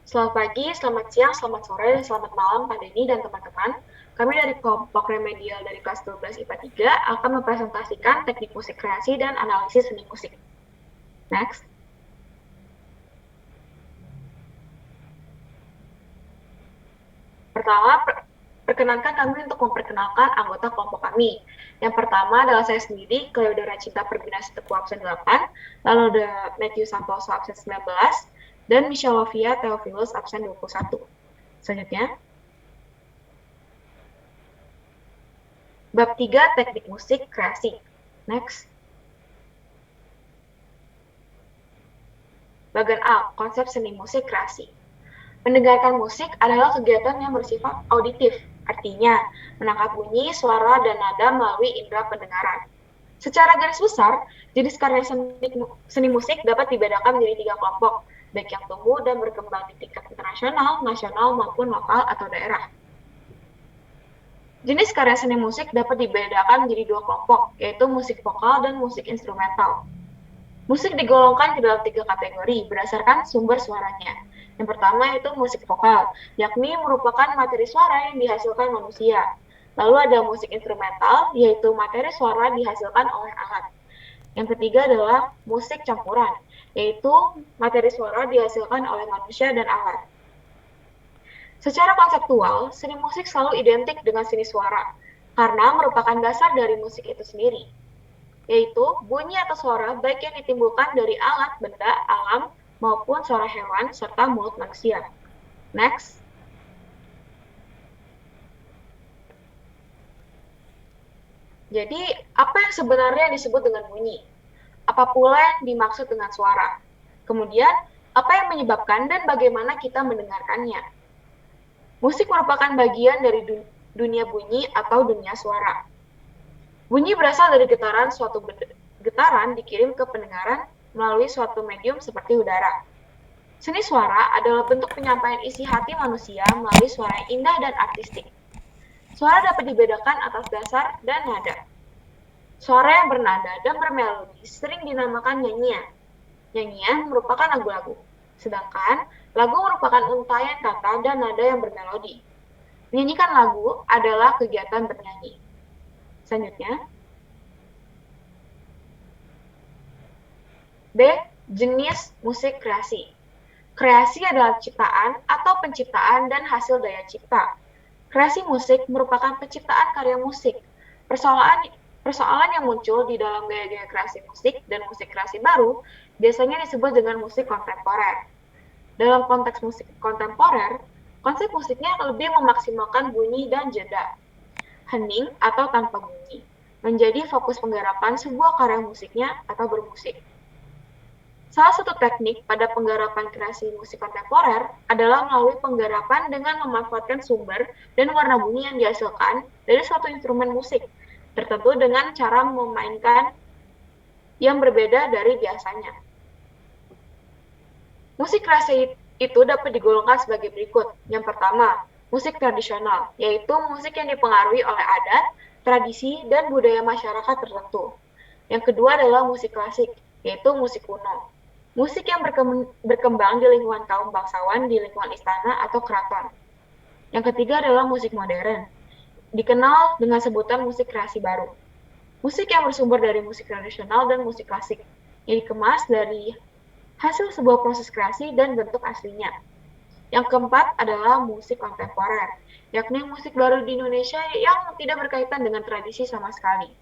Selamat pagi, selamat siang, selamat sore, dan selamat malam Pak Denny dan teman-teman. Kami dari kelompok remedial dari kelas 12 IPA 3 akan mempresentasikan teknik musik kreasi dan analisis seni musik. Next. Pertama, perkenankan kami untuk memperkenalkan anggota kelompok kami. Yang pertama adalah saya sendiri, Cleodora Cinta Perginasi Teguh absen 8, lalu ada Matthew Santoso absen 19, dan Michelle Lovia Theophilus absen 21. Selanjutnya, bab 3 teknik musik kreasi. Next. Bagian A, konsep seni musik kreasi. Mendengarkan musik adalah kegiatan yang bersifat auditif, artinya menangkap bunyi, suara, dan nada melalui indera pendengaran. Secara garis besar, jenis karya seni musik dapat dibedakan menjadi 3 kelompok, baik yang tumbuh dan berkembang di tingkat internasional, nasional, maupun lokal atau daerah. Jenis karya seni musik dapat dibedakan menjadi 2 kelompok, yaitu musik vokal dan musik instrumental. Musik digolongkan ke dalam 3 kategori berdasarkan sumber suaranya. Yang pertama yaitu musik vokal, yakni merupakan materi suara yang dihasilkan manusia. Lalu ada musik instrumental, yaitu materi suara dihasilkan oleh alat. Yang ketiga adalah musik campuran, yaitu materi suara dihasilkan oleh manusia dan alat. Secara konseptual, seni musik selalu identik dengan seni suara, karena merupakan dasar dari musik itu sendiri, yaitu bunyi atau suara baik yang ditimbulkan dari alat, benda, alam, maupun suara hewan, serta mulut manusia. Next. Jadi, apa yang sebenarnya disebut dengan bunyi? Apa pula yang dimaksud dengan suara? Kemudian, apa yang menyebabkan dan bagaimana kita mendengarkannya? Musik merupakan bagian dari dunia bunyi atau dunia suara. Bunyi berasal dari getaran suatu getaran dikirim ke pendengaran melalui suatu medium seperti udara. Seni suara adalah bentuk penyampaian isi hati manusia melalui suara yang indah dan artistik. Suara dapat dibedakan atas dasar dan nada. Suara yang bernada dan bermelodi sering dinamakan nyanyian. Nyanyian merupakan lagu-lagu, sedangkan lagu merupakan untaian kata dan nada yang bermelodi. Menyanyikan lagu adalah kegiatan bernyanyi. Selanjutnya, B. Jenis musik kreasi. Kreasi adalah ciptaan atau penciptaan dan hasil daya cipta. Kreasi musik merupakan penciptaan karya musik. Persoalan yang muncul di dalam gaya-gaya kreasi musik dan musik kreasi baru biasanya disebut dengan musik kontemporer. Dalam konteks musik kontemporer, konsep musiknya lebih memaksimalkan bunyi dan jeda, hening atau tanpa bunyi, menjadi fokus penggarapan sebuah karya musiknya atau bermusik. Salah satu teknik pada penggarapan kreasi musik kontemporer adalah melalui penggarapan dengan memanfaatkan sumber dan warna bunyi yang dihasilkan dari suatu instrumen musik tertentu dengan cara memainkan yang berbeda dari biasanya. Musik kreasi itu dapat digolongkan sebagai berikut. Yang pertama, musik tradisional, yaitu musik yang dipengaruhi oleh adat, tradisi, dan budaya masyarakat tertentu. Yang kedua adalah musik klasik, yaitu musik kuno. Musik yang berkembang di lingkungan kaum bangsawan di lingkungan istana atau keraton. Yang ketiga adalah musik modern, dikenal dengan sebutan musik kreasi baru. Musik yang bersumber dari musik tradisional dan musik klasik, yang dikemas dari hasil sebuah proses kreasi dan bentuk aslinya. Yang keempat adalah musik kontemporer, yakni musik baru di Indonesia yang tidak berkaitan dengan tradisi sama sekali.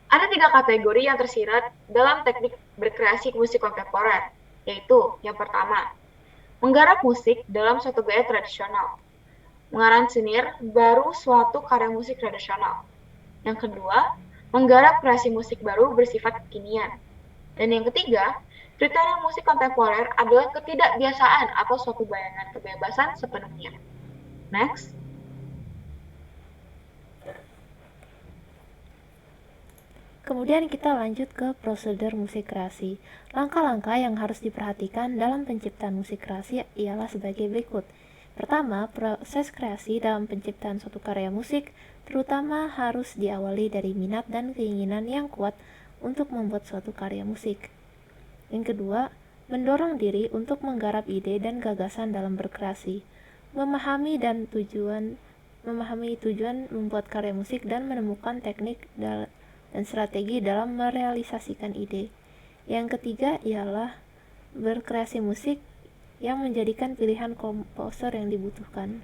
Ada 3 kategori yang tersirat dalam teknik berkreasi musik kontemporer, yaitu yang pertama, menggarap musik dalam suatu gaya tradisional, mengaranserir baru suatu karya musik tradisional. Yang kedua, menggarap kreasi musik baru bersifat kekinian. Dan yang ketiga, kriteria musik kontemporer adalah ketidakbiasaan atau suatu bayangan kebebasan sepenuhnya. Next. Kemudian kita lanjut ke prosedur musik kreasi. Langkah-langkah yang harus diperhatikan dalam penciptaan musik kreasi ialah sebagai berikut. Pertama, proses kreasi dalam penciptaan suatu karya musik terutama harus diawali dari minat dan keinginan yang kuat untuk membuat suatu karya musik. Yang kedua, mendorong diri untuk menggarap ide dan gagasan dalam berkreasi, memahami tujuan membuat karya musik dan menemukan teknik dan strategi dalam merealisasikan ide. Yang ketiga ialah berkreasi musik yang menjadikan pilihan komposer yang diperlukan.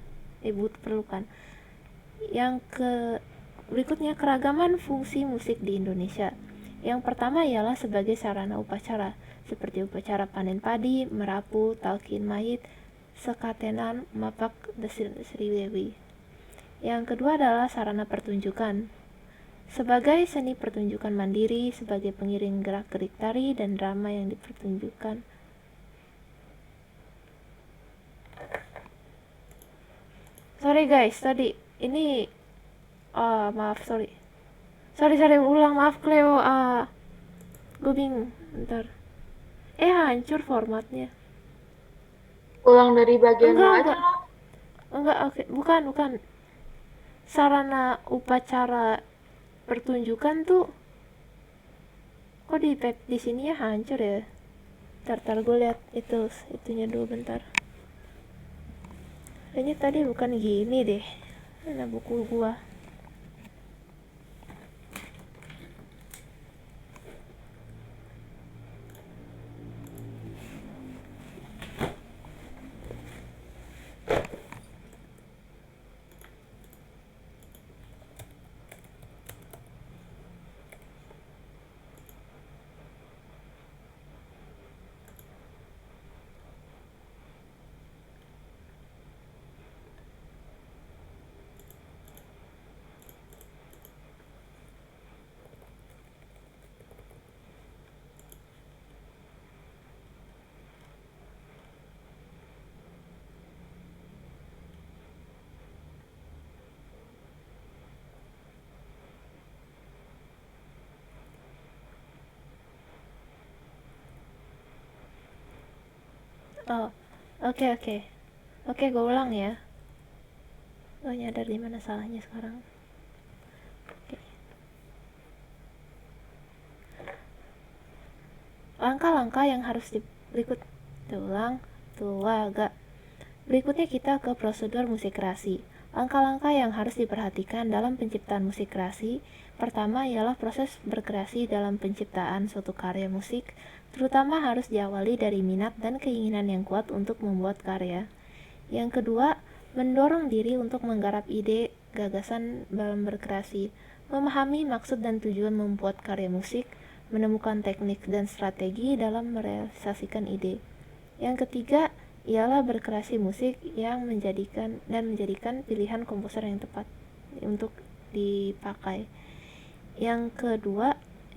Berikutnya keragaman fungsi musik di Indonesia. Yang pertama ialah sebagai sarana upacara, seperti upacara panen padi, merapu, talqin mayit, sekatenan, mapak, Sriwewi. Yang kedua adalah sarana pertunjukan, sebagai seni pertunjukan mandiri, sebagai pengiring gerak-gerik tari dan drama yang dipertunjukkan. Sorry guys, tadi ini maaf, sorry, ulang, maaf Cleo, gue bingung, bentar, hancur formatnya. Ulang dari bagian lo aja lo. Enggak, oke, bukan sarana upacara pertunjukan tuh kok di sini ya hancur ya. Tar gue lihat itunya dulu bentar. Kayaknya tadi bukan gini deh. Mana buku gua? Oh, oke, gue ulang ya. Gue nyadar di mana salahnya sekarang. Oke. Langkah-langkah yang harus Berikutnya kita ke prosedur musik kreasi. Langkah-langkah yang harus diperhatikan dalam penciptaan musik kreasi. Pertama ialah proses berkreasi dalam penciptaan suatu karya musik, terutama harus diawali dari minat dan keinginan yang kuat untuk membuat karya. Yang kedua, mendorong diri untuk menggarap ide, gagasan dalam berkreasi, memahami maksud dan tujuan membuat karya musik, menemukan teknik dan strategi dalam merealisasikan ide. Yang ketiga, ialah berkreasi musik yang menjadikan pilihan komposer yang tepat untuk dipakai. Yang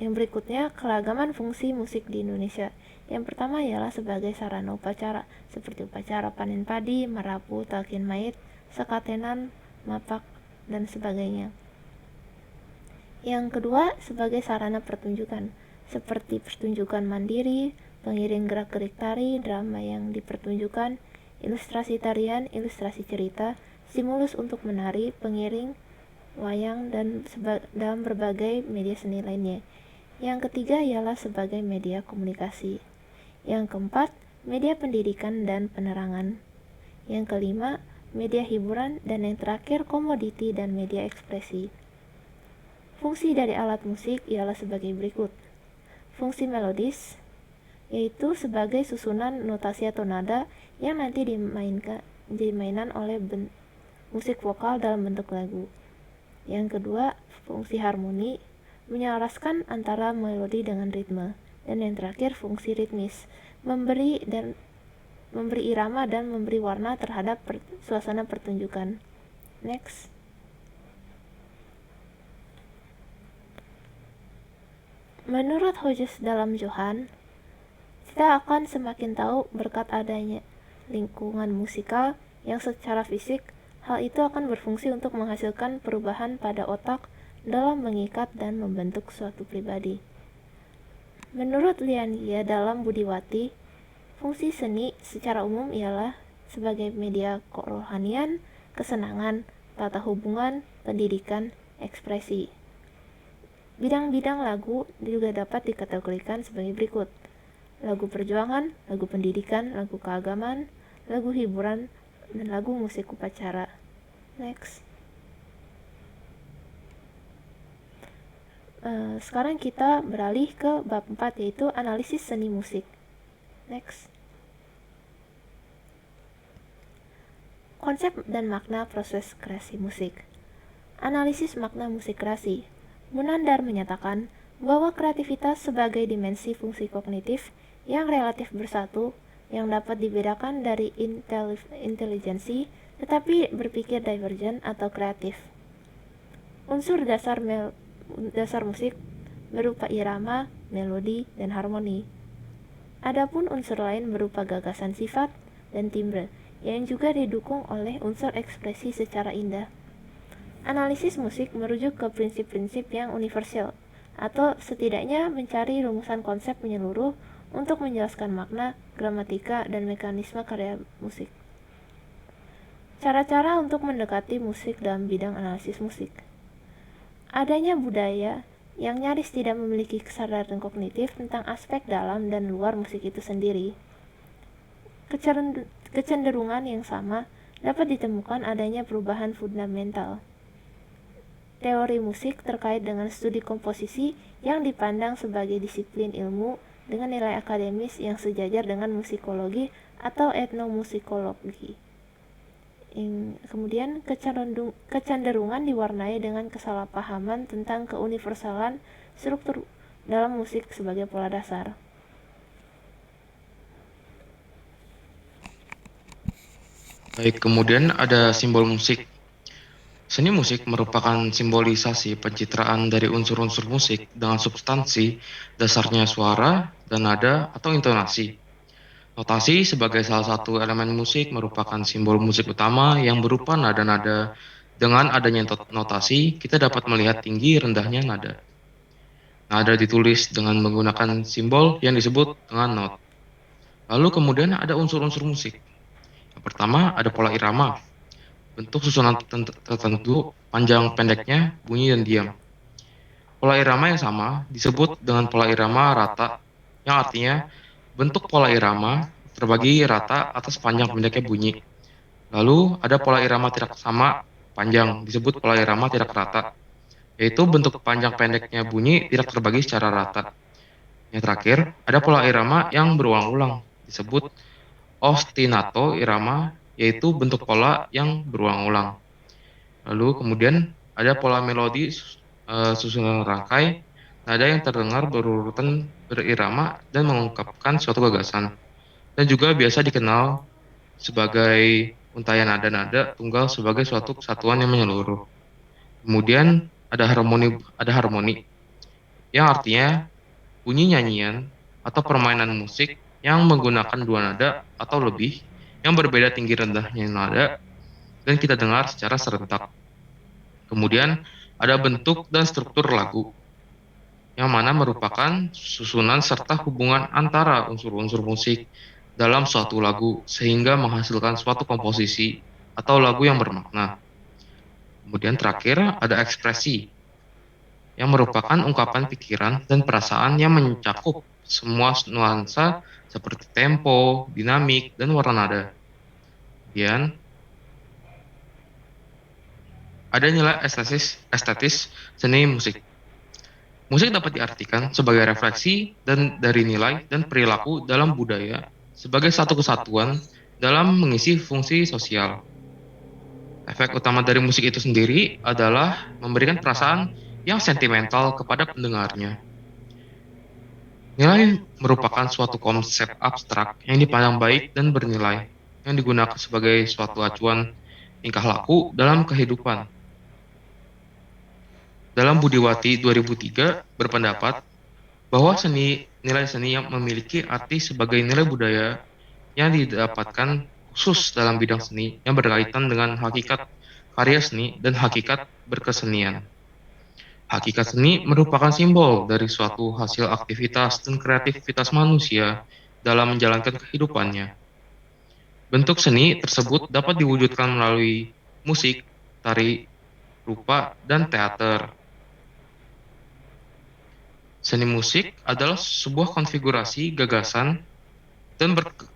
berikutnya, keragaman fungsi musik di Indonesia. Yang pertama ialah sebagai sarana upacara, seperti upacara panen padi, merapu, talqin mayit, sekatenan, mapak, dan sebagainya. Yang kedua, sebagai sarana pertunjukan, seperti pertunjukan mandiri, pengiring gerak-gerik tari, drama yang dipertunjukkan, ilustrasi tarian, ilustrasi cerita, stimulus untuk menari, pengiring, wayang, dan dalam berbagai media seni lainnya. Yang ketiga ialah sebagai media komunikasi. Yang keempat, media pendidikan dan penerangan. Yang kelima, media hiburan, dan yang terakhir komoditi dan media ekspresi. Fungsi dari alat musik ialah sebagai berikut. Fungsi melodis, yaitu sebagai susunan notasi atau nada yang nanti dimainan oleh musik vokal dalam bentuk lagu. Yang kedua, fungsi harmoni, menyelaraskan antara melodi dengan ritme. Dan yang terakhir, fungsi ritmis, memberi irama dan memberi warna terhadap suasana pertunjukan. Next. Menurut Hodges dalam Johan, kita akan semakin tahu berkat adanya lingkungan musikal yang secara fisik, hal itu akan berfungsi untuk menghasilkan perubahan pada otak dalam mengikat dan membentuk suatu pribadi. Menurut Liangia dalam Budiwati, fungsi seni secara umum ialah sebagai media kerohanian, kesenangan, tata hubungan, pendidikan, ekspresi. Bidang-bidang lagu juga dapat dikategorikan sebagai berikut. lagu perjuangan, lagu pendidikan, lagu keagamaan, lagu hiburan, dan lagu musik upacara. Next. Sekarang kita beralih ke bab 4, yaitu analisis seni musik. Next. Konsep dan makna proses kreasi musik. Analisis makna musik kreasi. Munandar menyatakan bahwa kreativitas sebagai dimensi fungsi kognitif yang relatif bersatu, yang dapat dibedakan dari intelijensi, tetapi berpikir divergen atau kreatif. Unsur dasar musik berupa irama, melodi, dan harmoni. Adapun unsur lain berupa gagasan sifat dan timbre, yang juga didukung oleh unsur ekspresi secara indah. Analisis musik merujuk ke prinsip-prinsip yang universal, atau setidaknya mencari rumusan konsep menyeluruh untuk menjelaskan makna, gramatika, dan mekanisme karya musik. Cara-cara untuk mendekati musik dalam bidang analisis musik. Adanya budaya yang nyaris tidak memiliki kesadaran kognitif tentang aspek dalam dan luar musik itu sendiri. Kecenderungan yang sama dapat ditemukan adanya perubahan fundamental. Teori musik terkait dengan studi komposisi yang dipandang sebagai disiplin ilmu dengan nilai akademis yang sejajar dengan musikologi atau etnomusikologi. Kemudian kecenderungan diwarnai dengan kesalahpahaman tentang keuniversalan struktur dalam musik sebagai pola dasar. Baik, kemudian ada simbol musik. Seni musik merupakan simbolisasi pencitraan dari unsur-unsur musik dengan substansi dasarnya suara dan nada atau intonasi. Notasi sebagai salah satu elemen musik merupakan simbol musik utama yang berupa nada-nada. Dengan adanya notasi, kita dapat melihat tinggi rendahnya nada. Nada ditulis dengan menggunakan simbol yang disebut dengan not. Lalu kemudian ada unsur-unsur musik. Yang pertama ada pola irama, bentuk susunan tertentu, panjang pendeknya, bunyi dan diam. Pola irama yang sama disebut dengan pola irama rata, yang artinya bentuk pola irama terbagi rata atas panjang pendeknya bunyi. Lalu ada pola irama tidak sama panjang, disebut pola irama tidak rata, yaitu bentuk panjang pendeknya bunyi tidak terbagi secara rata. Yang terakhir, ada pola irama yang berulang-ulang, disebut ostinato irama, yaitu bentuk pola yang berulang-ulang. Lalu kemudian ada pola melodi susunan rangkai, nada yang terdengar berurutan berirama dan mengungkapkan suatu gagasan. Dan juga biasa dikenal sebagai untayan nada-nada tunggal sebagai suatu kesatuan yang menyeluruh. Kemudian ada harmoni yang artinya bunyi nyanyian atau permainan musik yang menggunakan dua nada atau lebih yang berbeda tinggi rendahnya nada dan kita dengar secara serentak. Kemudian ada bentuk dan struktur lagu yang mana merupakan susunan serta hubungan antara unsur-unsur musik dalam suatu lagu sehingga menghasilkan suatu komposisi atau lagu yang bermakna. Kemudian terakhir ada ekspresi yang merupakan ungkapan pikiran dan perasaan yang mencakup semua nuansa seperti tempo, dinamik, dan warna nada. Kemudian ada nilai estetis seni musik. Musik dapat diartikan sebagai refleksi dan dari nilai dan perilaku dalam budaya sebagai satu kesatuan dalam mengisi fungsi sosial. Efek utama dari musik itu sendiri adalah memberikan perasaan yang sentimental kepada pendengarnya. Nilai merupakan suatu konsep abstrak yang dipandang baik dan bernilai, yang digunakan sebagai suatu acuan tingkah laku dalam kehidupan. Dalam Budiwati 2003 berpendapat bahwa nilai seni yang memiliki arti sebagai nilai budaya yang didapatkan khusus dalam bidang seni yang berkaitan dengan hakikat karya seni dan hakikat berkesenian. Hakikat seni merupakan simbol dari suatu hasil aktivitas dan kreativitas manusia dalam menjalankan kehidupannya. Bentuk seni tersebut dapat diwujudkan melalui musik, tari, rupa, dan teater. Seni musik adalah sebuah konfigurasi gagasan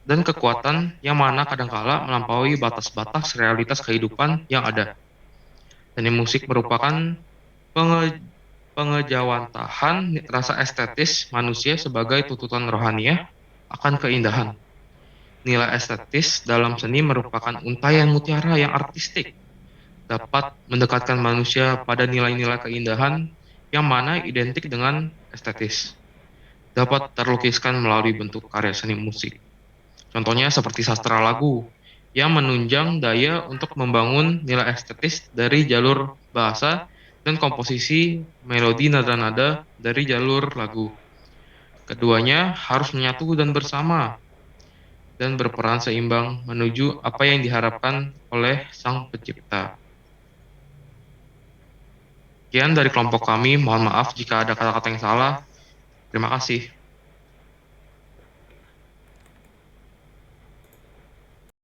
dan kekuatan yang mana kadangkala melampaui batas-batas realitas kehidupan yang ada. Seni musik merupakan penge- pengejawantahan rasa estetis manusia sebagai tuntutan rohaniah akan keindahan. Nilai estetis dalam seni merupakan untayan mutiara yang artistik, dapat mendekatkan manusia pada nilai-nilai keindahan yang mana identik dengan estetis, dapat terlukiskan melalui bentuk karya seni musik. Contohnya seperti sastra lagu, yang menunjang daya untuk membangun nilai estetis dari jalur bahasa dan komposisi melodi nada-nada dari jalur lagu. Keduanya harus menyatu dan bersama, dan berperan seimbang menuju apa yang diharapkan oleh Sang Pencipta. Sekian dari kelompok kami, mohon maaf jika ada kata-kata yang salah. Terima kasih.